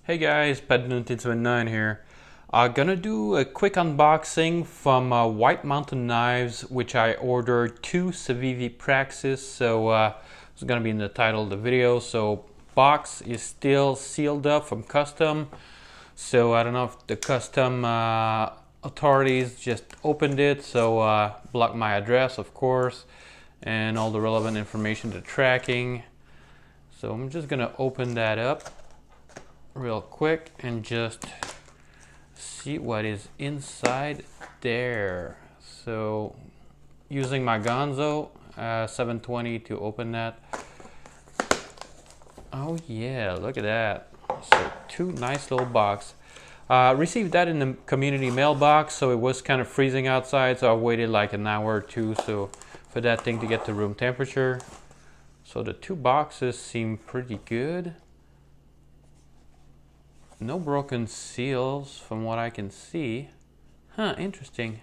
Hey guys, Ped1979 here. Gonna do a quick unboxing from White Mountain Knives, which I ordered two CIVIVI Praxis. So it's gonna be in the title of the video. So box is still sealed up from custom. So I don't know if the custom authorities just opened it. So blocked my address, of course, and all the relevant information to tracking. So I'm just gonna open that up real quick and just see what is inside there. So using my Gonzo 720 to open that. Oh yeah, look at that. So two nice little box. Received that in the community mailbox, so it was kind of freezing outside, so I waited like an hour or two so for that thing to get to room temperature. So the two boxes seem pretty good. No broken seals from what I can see. Huh, interesting.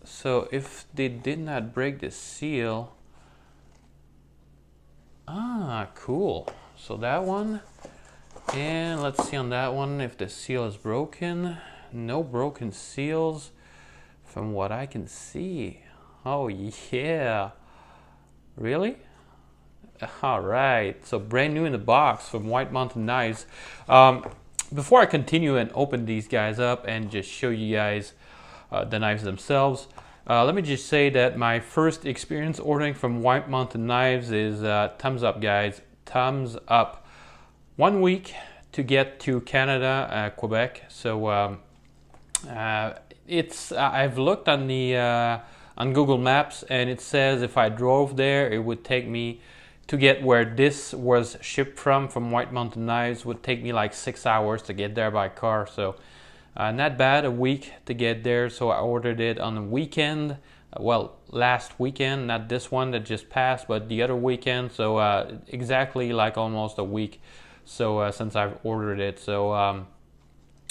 So if they did not break the seal, cool. So that one, and let's see on that one if the seal is broken. No broken seals from what I can see. Oh yeah, really? All right, so brand new in the box from White Mountain Knives. Before I continue and open these guys up and just show you guys the knives themselves, let me just say that my first experience ordering from White Mountain Knives is thumbs up, guys. Thumbs up. 1 week to get to Canada, Quebec. So I've looked on the on Google Maps, and it says if I drove there, it would take me to get where this was shipped from White Mountain Knives, would take me like 6 hours to get there by car. So not bad, a week to get there. So I ordered it on the weekend. Well, last weekend, not this one that just passed, but the other weekend. So exactly like almost a week. So since I've ordered it, so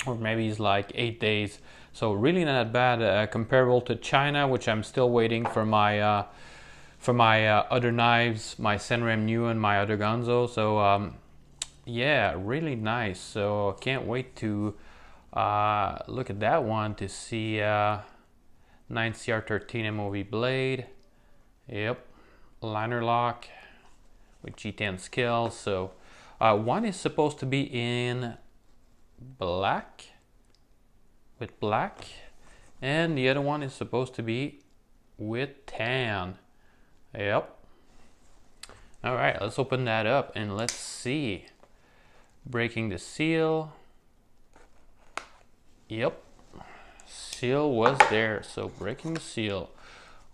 or maybe it's like 8 days. So really not bad, comparable to China, which I'm still waiting for my other knives, my Senrem New and my other Gonzo. So yeah, really nice. So can't wait to look at that one to see 9CR13 MOV blade. Yep, liner lock with G10 scale. So one is supposed to be in black, with black, and the other one is supposed to be with tan. Yep. All right, let's open that up and let's see. Breaking the seal. Yep, seal was there. So breaking the seal,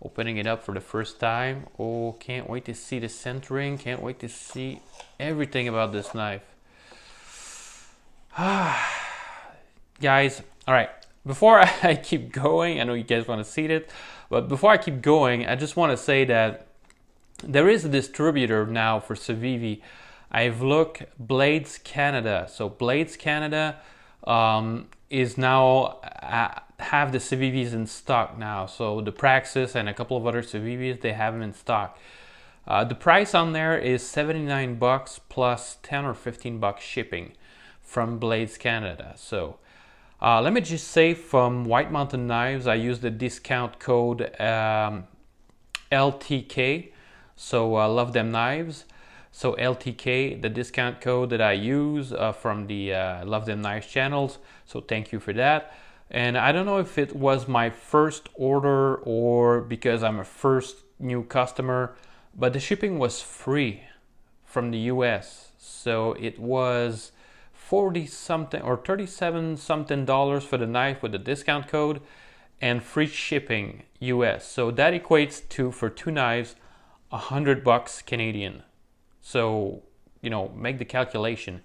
opening it up for the first time. Oh, can't wait to see the centering. Can't wait to see everything about this knife. Guys, all right, before I keep going, I know you guys want to see it, but before I keep going, I just want to say that there is a distributor now for CIVIVI. I've looked, Blades Canada. So Blades Canada is now have the CIVIVIs in stock now. So the Praxis and a couple of other CIVIVIs, they have them in stock. The price on there is $79 plus 10 or $15 shipping from Blades Canada. So let me just say, from White Mountain Knives, I use the discount code LTK. So love them knives. So LTK, the discount code that I use from the Love Them Knives channels. So thank you for that. And I don't know if it was my first order or because I'm a first new customer, but the shipping was free from the US. So it was 40 something or 37 something dollars for the knife with the discount code and free shipping US. So that equates to, for two knives, $100 Canadian. So, you know, make the calculation.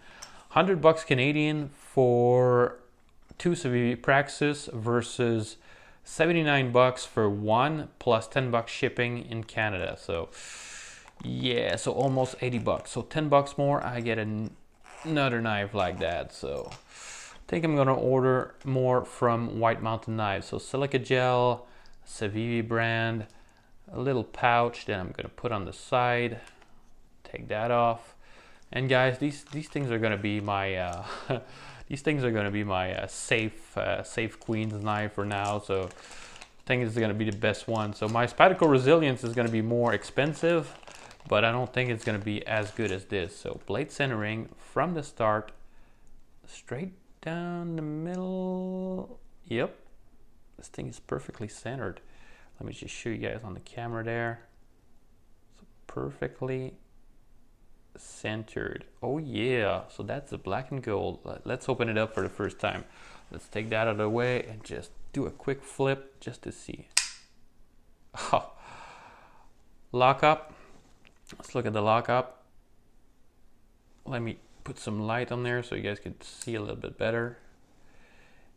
$100 Canadian for two CIVIVI Praxis versus $79 for one plus $10 shipping in Canada. So yeah, so almost $80. So $10 more, I get another knife like that. So I think I'm gonna order more from White Mountain Knives. So silica gel, CIVIVI brand, a little pouch that I'm gonna put on the side. Take that off. And guys, these things are gonna be my these things are gonna be my safe queen's knife for now. So I think it's gonna be the best one. So my Spatical Resilience is gonna be more expensive, but I don't think it's gonna be as good as this. So blade centering from the start, straight down the middle. Yep, this thing is perfectly centered. Let me just show you guys on the camera there. So perfectly centered. Oh yeah, so that's the black and gold. Let's open it up for the first time. Let's take that out of the way and just do a quick flip just to see. Oh. Lockup. Let's look at the lockup. Let me put some light on there so you guys can see a little bit better.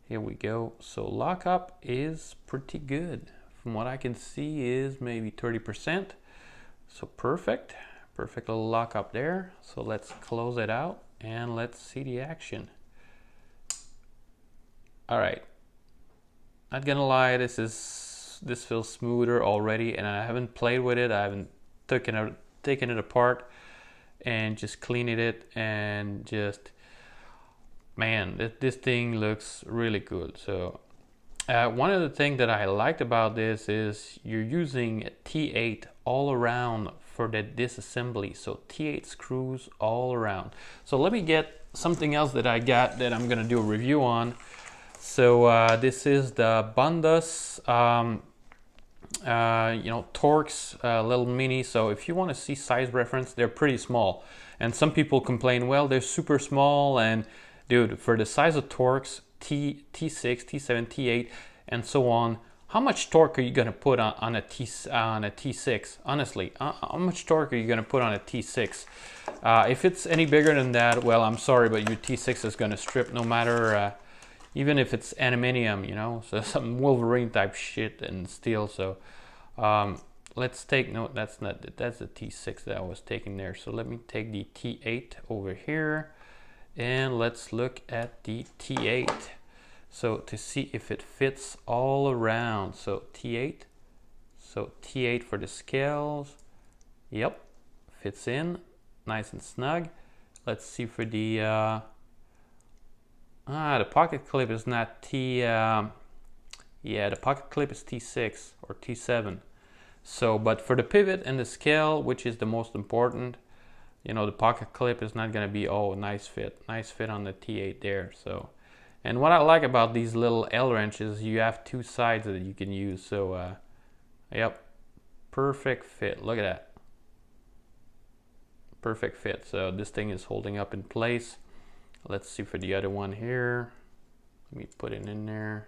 Here we go. So lockup is pretty good. From what I can see is maybe 30%. So perfect. Perfect little lockup there. So let's close it out and let's see the action. All right. Not gonna lie, this feels smoother already, and I haven't played with it. I haven't taken it apart and just cleaned it, and just, man, this thing looks really good. So one of the things that I liked about this is you're using T8 all around for the disassembly. So T8 screws all around. So let me get something else that I got that I'm gonna do a review on. So this is the Bondus Torx little mini. So if you want to see size reference, they're pretty small, and some people complain, well, they're super small. And dude, for the size of Torx, T6, T7, T8, and so on, how much torque are you gonna put on a T6? Honestly, how much torque are you gonna put on a T6? If it's any bigger than that, well, I'm sorry, but your T6 is gonna strip no matter, even if it's aluminium, you know, so some Wolverine type shit and steel. So let's take note. That's the T6 that I was taking there. So let me take the T8 over here, and let's look at the T8. So to see if it fits all around. So T8. So T8 for the scales. Yep, fits in nice and snug. Let's see for the the pocket clip is not yeah, the pocket clip is T6 or T7. So, but for the pivot and the scale, which is the most important, you know, the pocket clip is not gonna be, oh, nice fit on the T8 there. So, and what I like about these little L wrenches, you have two sides that you can use. So, yep, perfect fit. Look at that, perfect fit. So this thing is holding up in place. Let's see for the other one here. Let me put it in there.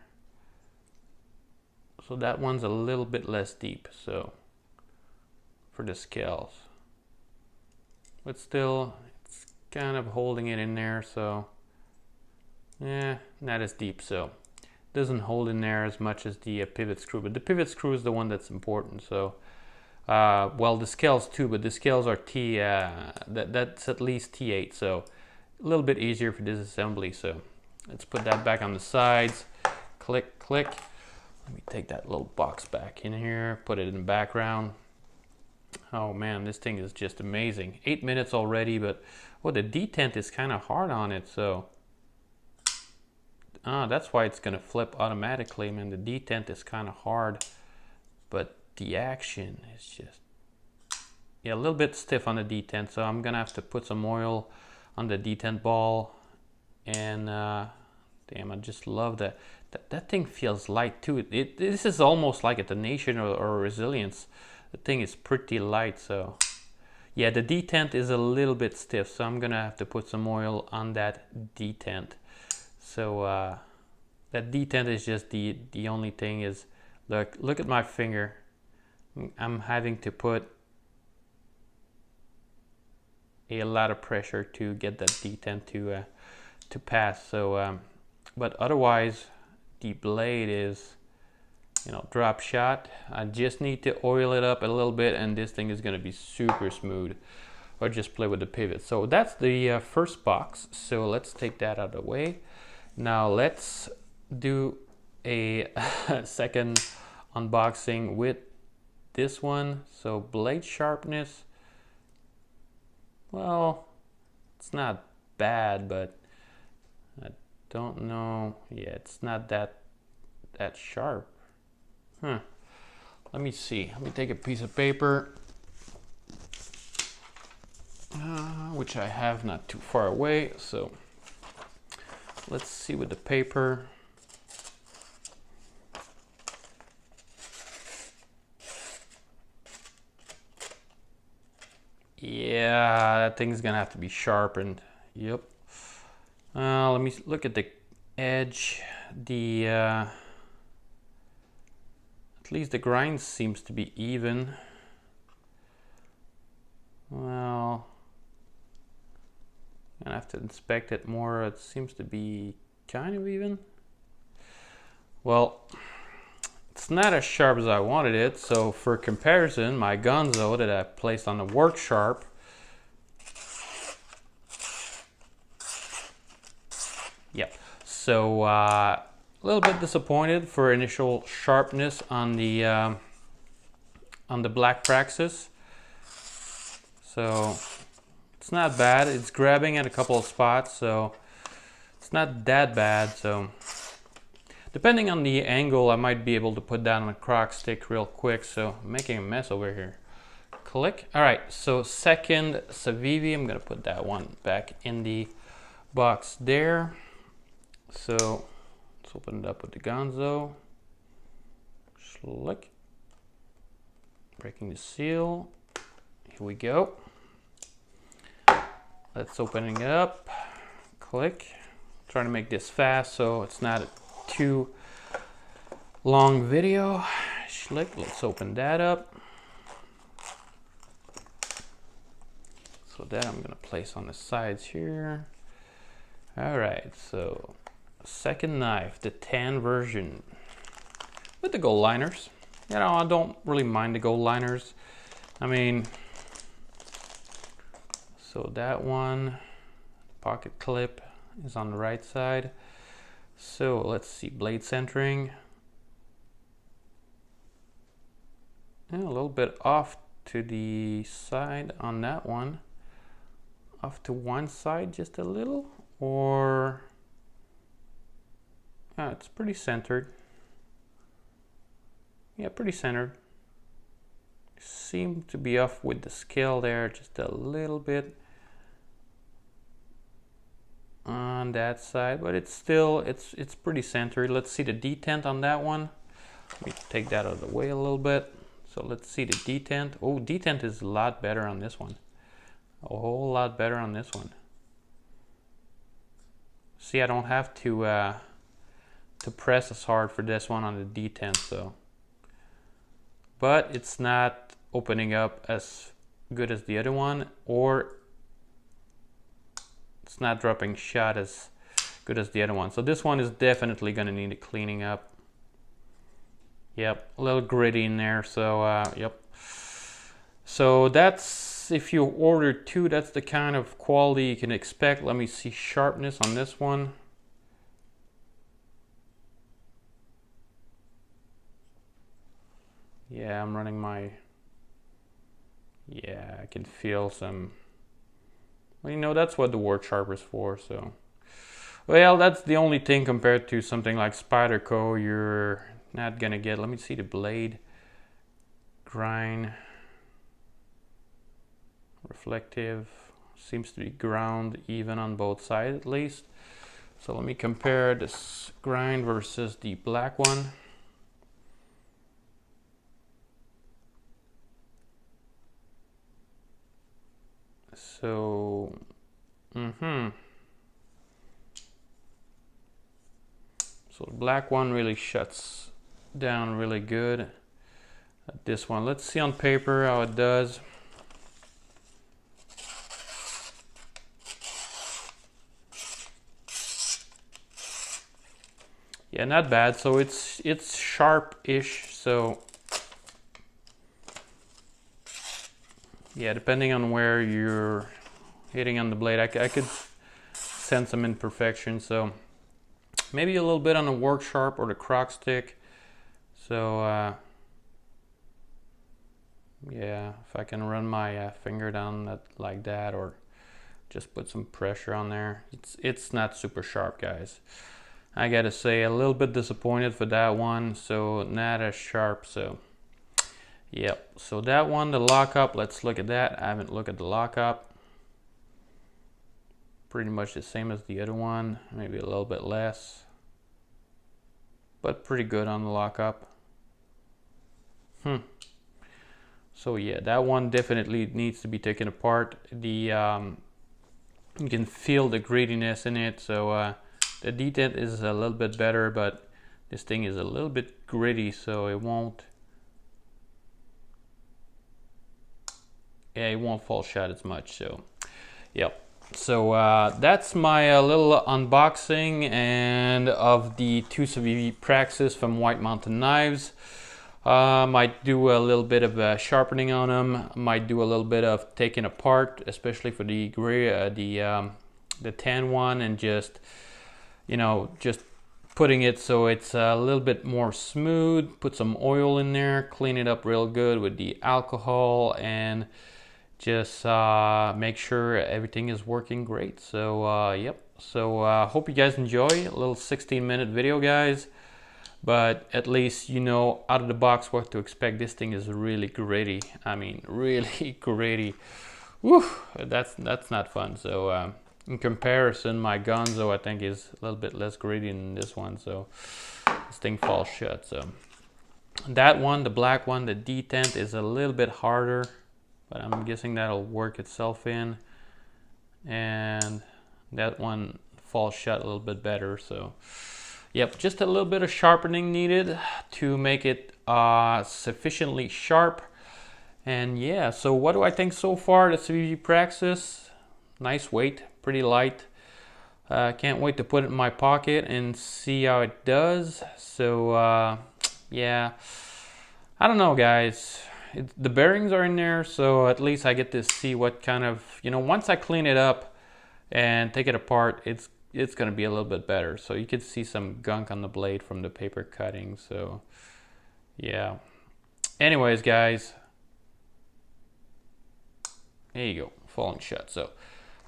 So that one's a little bit less deep, so for the scales, but still it's kind of holding it in there. So yeah, not as deep, so it doesn't hold in there as much as the pivot screw, but the pivot screw is the one that's important. So well, the scales too, but the scales are that's at least T8, so a little bit easier for disassembly. So let's put that back on the sides. Click, click. Let me take that little box back in here, put it in the background. Oh man, this thing is just amazing. 8 minutes already, but oh, the detent is kind of hard on it. So that's why it's gonna flip automatically. Man, the detent is kind of hard, but the action is just, yeah, a little bit stiff on the detent. So I'm gonna have to put some oil on the detent ball, and damn, I just love that. That thing feels light too. This is almost like a detonation or resilience. The thing is pretty light. So yeah, the detent is a little bit stiff, so I'm gonna have to put some oil on that detent. So that detent is just the only thing. Is look at my finger. I'm having to put a lot of pressure to get that detent to pass. So but otherwise the blade is, you know, drop shot. I just need to oil it up a little bit, and this thing is going to be super smooth, or just play with the pivot. So that's the first box. So let's take that out of the way. Now let's do a second unboxing with this one. So blade sharpness, well, It's not bad, but I don't know. Yeah, it's not that sharp. Huh. Let me see. Let me take a piece of paper, which I have not too far away. So let's see with the paper. Yeah, that thing's gonna have to be sharpened. Yep. Let me look at the edge. At least the grind seems to be even. Well, I'm gonna have to inspect it more. It seems to be kind of even. Well, it's not as sharp as I wanted it, so for comparison, my gonzo that I placed on the work sharp, yep. So a little bit disappointed for initial sharpness on the black Praxis. So it's not bad. It's grabbing at a couple of spots, so it's not that bad. So depending on the angle, I might be able to put down a crock stick real quick. So I'm making a mess over here. Click. All right, so second CIVIVI, I'm gonna put that one back in the box there. So let's open it up with the gonzo. Slick. Breaking the seal. Here we go. Let's open it up. Click. Trying to make this fast so it's not a too long video. Slick. Let's open that up. So that I'm gonna place on the sides here. All right, so second knife, the tan version with the gold liners. You know, I don't really mind the gold liners. I mean, so that one, pocket clip is on the right side. So let's see, blade centering. And a little bit off to the side on that one. Off to one side just a little, or it's pretty centered. Yeah, pretty centered. Seem to be off with the scale there just a little bit on that side, but it's still it's pretty centered. Let's see the detent on that one. Let me take that out of the way a little bit. So let's see the detent. Oh, detent is a lot better on this one. A whole lot better on this one. See, I don't have to press as hard for this one on the detent, so. But it's not opening up as good as the other one, or it's not dropping shot as good as the other one. So this one is definitely gonna need a cleaning up. Yep, a little gritty in there, so yep. So that's, if you order two, that's the kind of quality you can expect. Let me see sharpness on this one. Yeah, I'm running my, yeah, I can feel some, well, you know, that's what the work sharp is for, so. Well, that's the only thing compared to something like Spyderco you're not gonna get. Let me see the blade. Grind. Reflective. Seems to be ground even on both sides at least. So let me compare this grind versus the black one. So, So the black one really shuts down really good. This one, let's see on paper how it does. Yeah, not bad. So it's sharp-ish. So yeah, depending on where you're hitting on the blade, I could sense some imperfection. So maybe a little bit on the work sharp or the crock stick. So yeah, if I can run my finger down that like that, or Just put some pressure on there. It's not super sharp, guys. I gotta say, a little bit disappointed for that one. So not as sharp. So yep. So that one, the lockup. Let's look at that. I haven't looked at the lockup. Pretty much the same as the other one. Maybe a little bit less, but pretty good on the lockup. So yeah, that one definitely needs to be taken apart. You can feel the grittiness in it. So the detent is a little bit better, but this thing is a little bit gritty, so it won't fall shut as much. So yep. So that's my little unboxing and of the two CIVIVI Praxis from White Mountain Knives. Might do a little bit of sharpening on them. Might do a little bit of taking apart, especially for the gray, the tan one, and just just putting it so it's a little bit more smooth. Put some oil in there, clean it up real good with the alcohol, and just make sure everything is working great. So yep. So hope you guys enjoy a little 16-minute video, guys. But at least you know out of the box what to expect. This thing is really gritty. I mean, really gritty. Woo, that's not fun. So in comparison, my Gonzo I think is a little bit less gritty than this one. So this thing falls shut. So that one, the black one, the detent is a little bit harder, but I'm guessing that'll work itself in. And that one falls shut a little bit better. So yep, just a little bit of sharpening needed to make it sufficiently sharp. And yeah, so what do I think so far? The CIVIVI Praxis, nice weight, pretty light. Can't wait to put it in my pocket and see how it does. So yeah, I don't know, guys. The bearings are in there, so at least I get to see what kind of, once I clean it up and take it apart, it's gonna be a little bit better. So you can see some gunk on the blade from the paper cutting. So yeah, anyways, guys, there you go, falling shut. So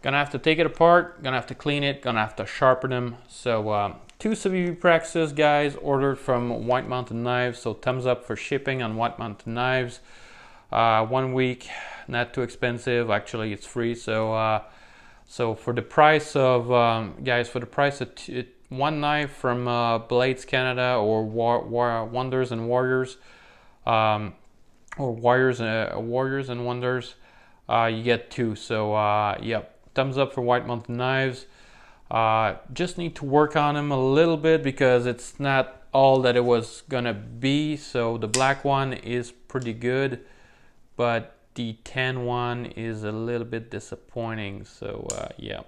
gonna have to take it apart, gonna have to clean it, gonna have to sharpen them. So two CIVIVI Praxis, guys, ordered from White Mountain Knives. So thumbs up for shipping on White Mountain Knives. 1 week, not too expensive, actually it's free. So so for the price of guys, for the price of one knife from Blades Canada or Wonders and Warriors, or Warriors and Wonders, you get two. So yep, thumbs up for White Mountain Knives. Just need to work on them a little bit because it's not all that it was gonna be. So the black one is pretty good, but the tan one is a little bit disappointing. So yeah,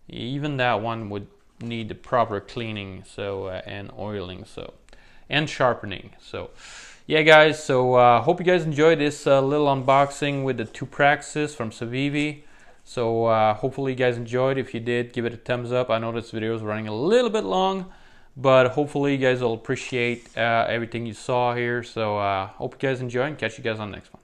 even that one would need the proper cleaning, so and oiling, so and sharpening. So yeah, guys, so hope you guys enjoyed this little unboxing with the two Praxis from CIVIVI. So hopefully you guys enjoyed. If you did, give it a thumbs up. I know this video is running a little bit long, but hopefully you guys will appreciate everything you saw here. So hope you guys enjoy, and catch you guys on the next one.